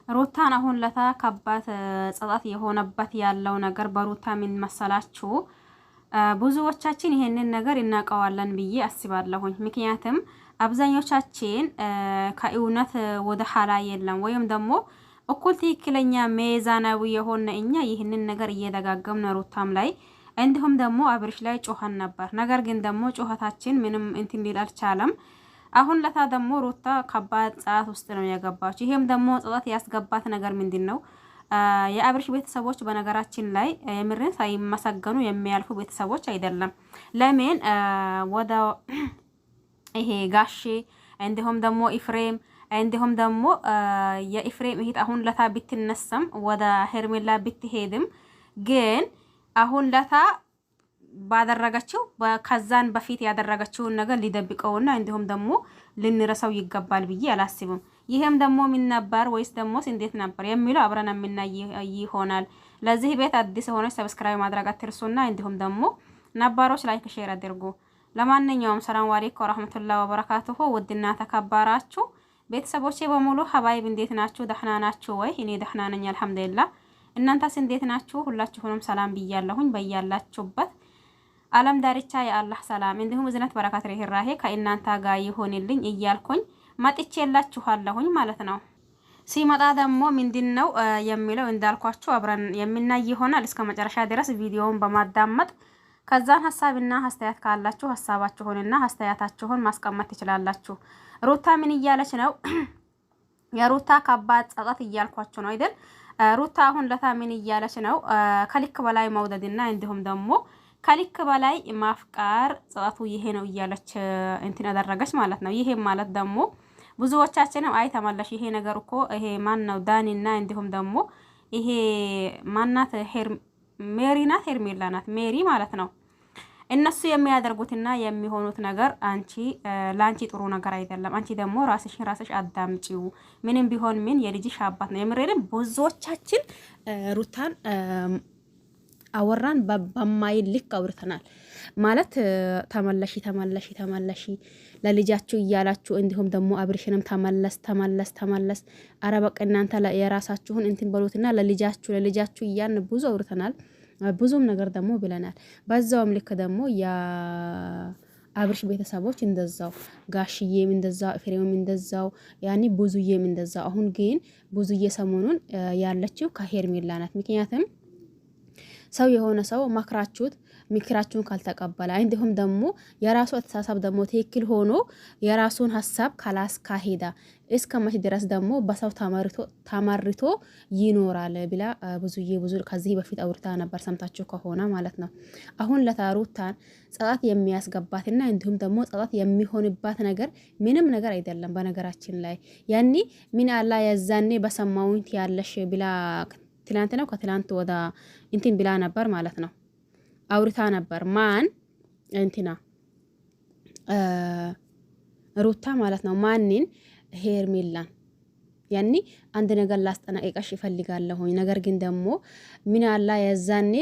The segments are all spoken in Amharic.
ሩታን አሁን ለታ ከባድ ጸጸት የሆነበት ያለው ነገር በሩታ ምን መሰላችሁ? ብዙዎቻችን ይሄንን ነገር እናውቀዋለን ብዬ አስባለሁኝ። ምክንያቱም አብዛኞቻችን ከእውነት ወደ ኋላ የለም ወይም ደግሞ እኩል ትክክለኛ ሚዛናዊ የሆነ እኛ ይህንን ነገር እየደጋገምን ሩታም ላይ እንዲሁም ደግሞ አብርሽ ላይ ጮኸን ነበር። ነገር ግን ደግሞ ጮኸታችን ምንም እንትን ሊል አልቻለም። አሁን ለታ ደግሞ ሩታ ከባድ ጸጸት ውስጥ ነው የገባችው። ይሄም ደግሞ ጸጸት ያስገባት ነገር ምንድነው? የአብርሽ ቤተሰቦች በነገራችን ላይ የምርን ሳይመሰገኑ የሚያልፉ ቤተሰቦች አይደለም። ለምን ወደ ይሄ ጋሼ እንዲሁም ደግሞ ኢፍሬም እንዲሁም ደግሞ የኢፍሬም እህት አሁን ለታ ብትነሳም ወደ ሄርሜላ ብትሄድም ግን አሁን ለታ ባደረገችው ከዛን በፊት ያደረገችውን ነገር ሊደብቀውና እንዲሁም ደግሞ ልንረሳው ይገባል ብዬ አላስብም። ይሄም ደግሞ ምን ነበር ወይስ ደግሞ እንዴት ነበር የሚለው አብረን የምናይ ይሆናል። ለዚህ ቤት አዲስ ሆነች ሰብስክራይብ ማድረግ አትርሱና እንዲሁም ደግሞ ነባሮች ላይክ ሼር አድርጉ። ለማንኛውም ሰላም አለይኩም ወራህመቱላሂ ወበረካቱሁ። ውድና ተከባራችሁ ቤተሰቦቼ በሙሉ ሀባይብ እንዴት ናችሁ? ደህና ናችሁ ወይ? እኔ ደህና ነኝ አልሐምዱሊላህ። እናንተስ እንዴት ናችሁ? ሁላችሁንም ሰላም ብያለሁኝ። በያላችሁበት ዓለም ዳርቻ የአላህ ሰላም እንዲሁም እዝነት በረካት ርህራሄ ከእናንተ ጋር ይሆንልኝ እያልኩኝ መጥቼላችኋለሁኝ ማለት ነው። ሲመጣ ደግሞ ምንድነው የሚለው እንዳልኳችሁ አብረን የምናይ ይሆናል። እስከ መጨረሻ ድረስ ቪዲዮውን በማዳመጥ ከዛን ሐሳብና አስተያየት ካላችሁ ሐሳባችሁንና አስተያየታችሁን ማስቀመጥ ትችላላችሁ። ሩታ ምን እያለች ነው? የሩታ ከባድ ጸጸት እያልኳችሁ ነው አይደል? ሩታ አሁን ለታ ምን እያለች ነው? ከልክ በላይ መውደድና እንዲሁም ደግሞ ከልክ በላይ ማፍቃር ጸጸቱ ይሄ ነው እያለች እንትን ያደረገች ማለት ነው። ይሄ ማለት ደግሞ ብዙዎቻችንም አይ ተመለሽ፣ ይሄ ነገር እኮ ይሄ ማን ነው ዳኒና እንዲሁም ደግሞ ይሄ ማናት ሜሪ ናት፣ ሄርሜላ ናት፣ ሜሪ ማለት ነው። እነሱ የሚያደርጉትና የሚሆኑት ነገር አንቺ ላንቺ ጥሩ ነገር አይደለም። አንቺ ደግሞ ራስሽ አዳምጪው። ምንም ቢሆን ምን የልጅሽ አባት ነው። የምሬንም ብዙዎቻችን ሩታን አወራን በማይል ልክ አውርተናል ማለት ተመለሺ ለልጃችሁ እያላችሁ እንዲሁም ደግሞ አብርሽንም ተመለስ አረ በቃ እናንተ የራሳችሁን እንትን በሉትና ለልጃችሁ እያን ብዙ አውርተናል። ብዙም ነገር ደግሞ ብለናል። በዛውም ልክ ደግሞ የአብርሽ ቤተሰቦች እንደዛው፣ ጋሽዬም እንደዛው፣ ፍሬውም እንደዛው፣ ያኒ ብዙዬም እንደዛው። አሁን ግን ብዙዬ ሰሞኑን ያለችው ከሄርሜላ ናት። ምክንያቱም ሰው የሆነ ሰው መክራችሁት ምክራችሁን ካልተቀበለ እንዲሁም ደግሞ የራሱ አስተሳሰብ ደግሞ ትክክል ሆኖ የራሱን ሐሳብ ካላስካሄዳ እስከ መቼ ድረስ ደግሞ በሰው ተመርቶ ይኖራል ብላ ብዙ ከዚህ በፊት አውርታ ነበር፣ ሰምታችሁ ከሆነ ማለት ነው። አሁን ለታሩታን ጸጸት የሚያስገባትና እንዲሁም ደግሞ ጸጸት የሚሆንባት ነገር ምንም ነገር አይደለም። በነገራችን ላይ ያኒ ምን አላ የዛኔ በሰማውንት ያለሽ ብላ ትላንት ነው ከትላንት ወዳ እንትን ብላ ነበር ማለት ነው። አውርታ ነበር ማን እንትና ሩታ ማለት ነው። ማንን? ሄርሜላን። ያኒ አንድ ነገር ላስጠናቀቅሽ ይፈልጋለሁኝ። ነገር ግን ደግሞ ምን አላ የዛኔ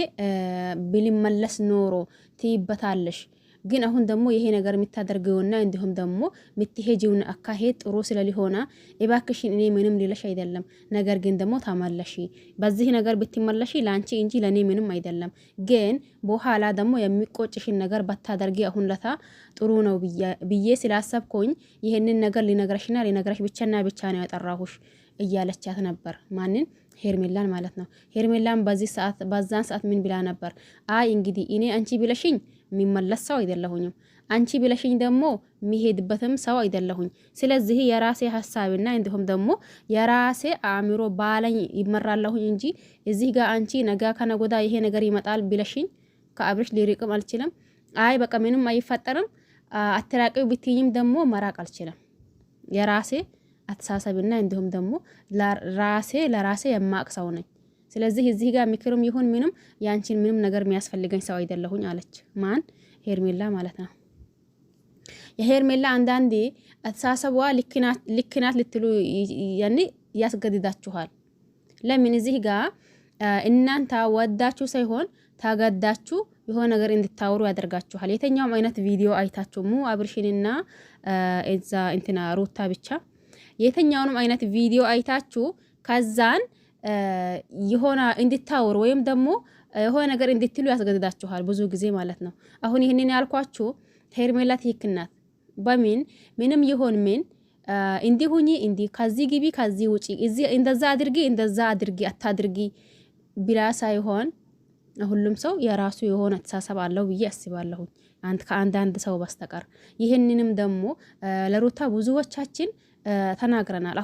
ቢልመለስ ኖሮ ትይበታለሽ። ግን አሁን ደግሞ ይሄ ነገር የምታደርገውና እንዲሁም ደግሞ የምትሄጂውን አካሄድ ጥሩ ስለሊሆነ እባክሽን እኔ ምንም ሊለሽ አይደለም። ነገር ግን ደግሞ ተመለሺ። በዚህ ነገር ብትመለሺ ላንቺ እንጂ ለኔ ምንም አይደለም። ግን በኋላ ደግሞ የሚቆጭሽን ነገር ባታደርጊ አሁን ለታ ጥሩ ነው ብዬ ስላሰብኩኝ ይሄንን ነገር ሊነግረሽና ሊነግረሽ ብቻና ብቻ ነው ያጠራሁሽ እያለቻት ነበር። ማንን? ሄርሜላን ማለት ነው። ሄርሜላን በዛን ሰዓት ምን ብላ ነበር? አይ እንግዲህ እኔ አንቺ ብለሽኝ የሚመለስ ሰው አይደለሁኝም፣ አንቺ ብለሽኝ ደግሞ የሚሄድበትም ሰው አይደለሁኝ። ስለዚህ የራሴ ሐሳብና እንዲሁም ደግሞ የራሴ አእምሮ ባለኝ ይመራለሁኝ እንጂ እዚህ ጋር አንቺ ነገ ከነጎዳ ይሄ ነገር ይመጣል ብለሽኝ ከአብርሽ ሊርቅም አልችልም። አይ በቃ ምንም አይፈጠርም አትራቂው ብትይኝም ደግሞ መራቅ አልችልም። የራሴ አተሳሰብና እንዲሁም ደግሞ ለራሴ የማቅ ሰው ነኝ። ስለዚህ እዚህ ጋር ምክርም ይሁን ምንም ያንቺን ምንም ነገር የሚያስፈልገኝ ሰው አይደለሁኝ አለች። ማን? ሄርሜላ ማለት ነው። የሄርሜላ አንዳንዴ አተሳሰቧ ልክናት ልትሉ ያኔ ያስገድዳችኋል። ለምን? እዚህ ጋር እናንተ ወዳችሁ ሳይሆን ታገዳችሁ የሆነ ነገር እንድታወሩ ያደርጋችኋል። የተኛውም አይነት ቪዲዮ አይታችሁ ሙ አብርሽንና እዛ እንትና ሩታ ብቻ የተኛውንም አይነት ቪዲዮ አይታችሁ ከዛን የሆነ እንድታወሩ ወይም ደግሞ የሆነ ነገር እንድትሉ ያስገድዳችኋል ብዙ ጊዜ ማለት ነው። አሁን ይህንን ያልኳችሁ ሄርሜላ ትክክል ናት። በምን ምንም ይሆን ምን እንዲህ ሁኚ እንዲህ ከዚህ ግቢ ከዚህ ውጪ እዚህ እንደዛ አድርጊ አታድርጊ ብላ ሳይሆን ሁሉም ሰው የራሱ የሆነ አስተሳሰብ አለው ብዬ አስባለሁ ከአንዳንድ ሰው በስተቀር። ይህንንም ደግሞ ለሩታ ብዙዎቻችን ተናግረናል።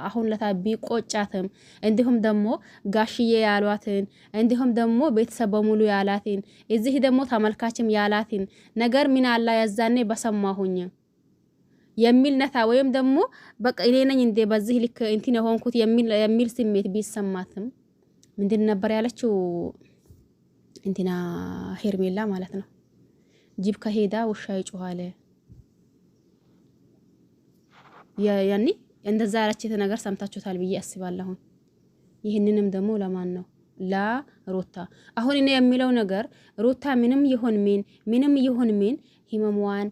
አሁን ለታ ቢቆጫትም እንዲሁም ደግሞ ጋሽዬ ያሏትን እንዲሁም ደግሞ ቤተሰብ በሙሉ ያላትን እዚህ ደግሞ ተመልካችም ያላትን ነገር ምን አላ ያዛኔ በሰማሁኝ የሚል ነታ ወይም ደግሞ በቃ እኔ ነኝ እንዴ በዚህ ልክ እንትን የሆንኩት የሚል ስሜት ቢሰማትም ምንድን ነበር ያለችው እንትና ሄርሜላ ማለት ነው። ጅብ ከሄዳ ውሻ ይጮሃል። ያኒ እንደዛ ያለችት ነገር ሰምታችሁታል ብዬ አስባለሁ። ይህንንም ደግሞ ለማን ነው? ለሩታ። አሁን እኔ የሚለው ነገር ሩታ ምንም ይሁን ምን ህመሟን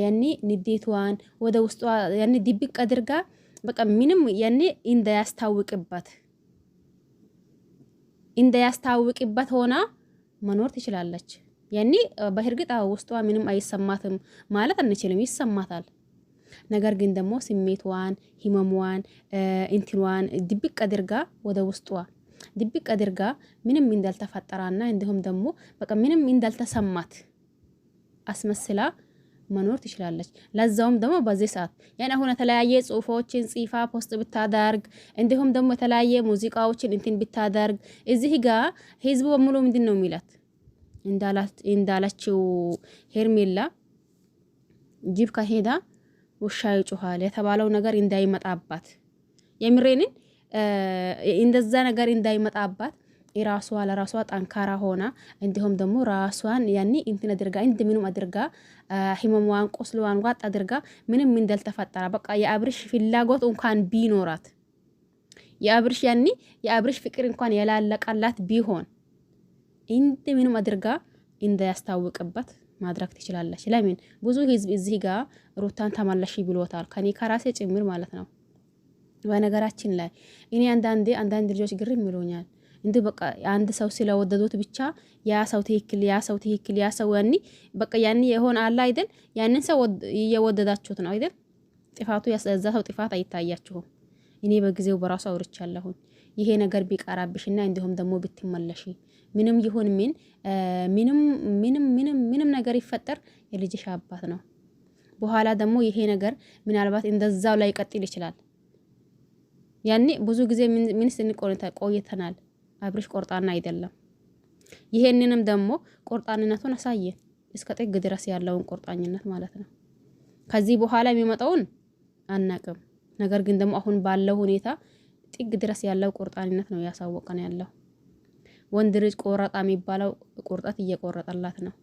ያኒ ንዴቷን ወደ ውስጧ ያኒ ድብቅ አድርጋ በቃ ምንም ያኒ እንዳያስታውቅበት ሆና መኖር ትችላለች። ያኒ በእርግጥ ውስጧ ምንም አይሰማትም ማለት አንችልም፣ ይሰማታል። ነገር ግን ደግሞ ስሜቷን ህመሟን እንትኗን ድብቅ አድርጋ ወደ ውስጧ ድብቅ አድርጋ ምንም እንዳልተፈጠራና እንዲሁም ደግሞ በቃ ምንም እንዳልተሰማት አስመስላ መኖር ትችላለች። ለዛውም ደግሞ በዚህ ሰዓት ያን አሁን የተለያየ ጽሁፎችን ጽፋ ፖስት ብታደርግ እንዲሁም ደግሞ የተለያየ ሙዚቃዎችን እንትን ብታደርግ እዚህ ጋር ህዝቡ በሙሉ ምንድን ነው የሚላት እንዳለችው ሄርሜላ ጅብ ከሄዳ ውሻ ይጮሃል የተባለው ነገር እንዳይመጣባት የምሬንን እንደዛ ነገር እንዳይመጣባት የራሷ ለራሷ ጠንካራ ሆና እንዲሁም ደግሞ ራሷን ያኒ እንትን አድርጋ እንደምንም አድርጋ ህመሟን ቆስሏን ዋጥ አድርጋ ምንም እንዳልተፈጠረ በቃ የአብርሽ ፍላጎት እንኳን ቢኖራት የአብርሽ ፍቅር እንኳን ያላለቀላት ቢሆን እንደምንም አድርጋ እንዳያስታውቅበት ማድረግ ትችላለች። ለምን ብዙ ህዝብ እዚህ ጋር ሩታን ተመለሺ ብሎታል፣ ከኔ ከራሴ ጭምር ማለት ነው። በነገራችን ላይ እኔ አንዳንድ ልጆች ግርም ይሉኛል። እንዴ በቃ አንድ ሰው ስለወደዱት ብቻ ያ ሰው ትክክል ያኒ በቃ ያኒ የሆነ አለ አይደል? ያንን ሰው እየወደዳችሁት ነው አይደል? ጥፋቱ ያዛ ሰው ጥፋት አይታያችሁም። እኔ በጊዜው በራሱ አውርቻለሁ። ይሄ ነገር ቢቀራብሽና እንዲሁም ደግሞ ብትመለሺ ምንም ይሁን ምንም ነገር ይፈጠር የልጅሽ አባት ነው። በኋላ ደግሞ ይሄ ነገር ምናልባት እንደዛው ላይ ይቀጥል ይችላል። ያኔ ብዙ ጊዜ ምን ቆይተናል። አብርሽ ቆርጣና አይደለም። ይሄንንም ደግሞ ቆርጣንነቱን አሳየ እስከ ጥግ ድረስ ያለውን ቆርጣኝነት ማለት ነው። ከዚህ በኋላ የሚመጣውን አናቅም። ነገር ግን ደግሞ አሁን ባለው ሁኔታ ጥግ ድረስ ያለው ቆርጣንነት ነው ያሳወቀን ያለው። ወንድ ልጅ ቆረጣ የሚባለው ቁርጠት እየቆረጠላት ነው።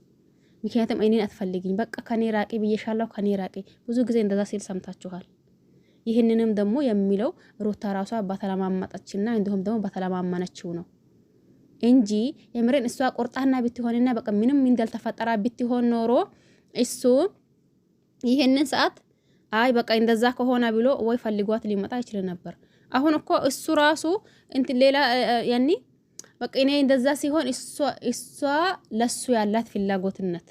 ምክንያቱም እኔን አትፈልጊኝ በቃ ከኔ ራቂ ብዬሻለሁ ከኔ ራቂ። ብዙ ጊዜ እንደዛ ሲል ሰምታችኋል። ይህንንም ደግሞ የሚለው ሩታ ራሷ በተለማመጠችና እንዲሁም ደግሞ በተለማመነችው ነው እንጂ የምሬን እሷ ቆርጣና ብትሆንና በቃ ምንም እንዳልተፈጠራ ብትሆን ኖሮ እሱ ይህንን ሰዓት አይ በቃ እንደዛ ከሆነ ብሎ ወይ ፈልጓት ሊመጣ ይችላል ነበር። አሁን እኮ እሱ ራሱ እንትን ሌላ ያኒ በቃ እኔ እንደዛ ሲሆን እሷ ለሱ ያላት ፍላጎትነት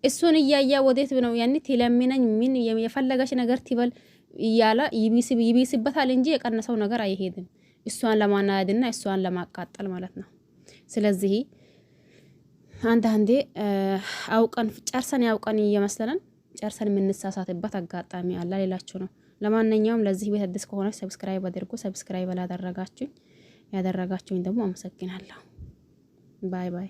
እሱን እያያ ወዴት ነው ያኒ ትለምነኝ ምን የፈለገች ነገር ትበል እያለ ይቢስበታል እንጂ የቀነሰው ነገር አይሄድም። እሷን ለማናደድና እሷን ለማቃጠል ማለት ነው። ስለዚህ አንዳንዴ አውቀን ጨርሰን ያውቀን እየመሰለን ጨርሰን የምንሳሳትበት አጋጣሚ አለ ሌላችሁ ነው። ለማንኛውም ለዚህ ቤት አዲስ ከሆነ ሰብስክራይብ አድርጉ። ሰብስክራይብ ያደረጋችሁኝ ደግሞ አመሰግናለሁ። ባይ ባይ።